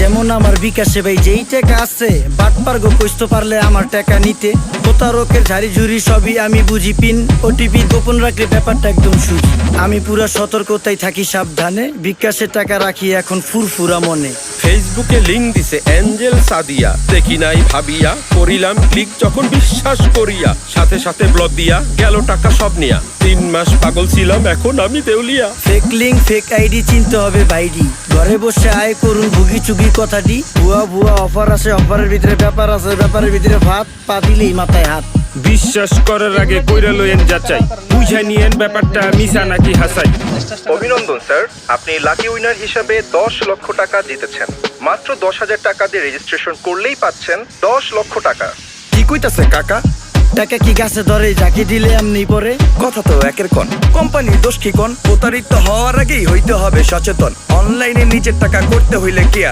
যেমন আমার বিকাশে ভাই যেই টাকা আছে বাটপার গো কইতে পারলে আমার টাকা নিতে প্রতারকের ঝাড়ি ঝুড়ি সবই আমি বুঝি পিন ওটিপি গোপন রাখলে ব্যাপারটা একদম সুজি আমি পুরো সতর্কতায় থাকি সাবধানে বিকাশে টাকা রাখি এখন ফুরফুরা মনে ফেসবুকে লিংক দিছে এঞ্জেল সাদিয়া দেখি নাই ভাবিয়া করিলাম ক্লিক যখন বিশ্বাস করিয়া সাথে সাথে ব্লক দিয়া গেল টাকা সব নিয়া 3 মাস পাগল ছিলাম এখন আমি দেউলিয়া ফেক লিঙ্ক ফেক আইডি চিনতে হবে বাইডি ঘরে বসে আয় করুন ভুগি চুগি কথাটি ভুয়া ভুয়া অফার আছে অফারের ভিতরে ব্যাপার আছে ব্যাপারের ভিতরে ভাত পা দিলেই মাথায় হাত বিশ্বাস করার আগে কইরা লইয়েন যাচাই বুঝা নিয়েন ব্যাপারটা মিছা নাকি হাসাই। অভিনন্দন স্যার, আপনি লাকি উইনার হিসাবে 10 লক্ষ টাকা জিতেছেন। মাত্র 10,000 টাকা দিয়ে রেজিস্ট্রেশন করলেই পাচ্ছেন 10 লক্ষ টাকা। কি কইতাছে কাকা? টাকা কি গাছে ধরে যাকে দিলে এমনি পরে কথা তো একের কোন কোম্পানির দোষ কি কোন? প্রতারিত হওয়ার আগেই হইতে হবে সচেতন। অনলাইনে নিজের টাকা করতে হইলে কি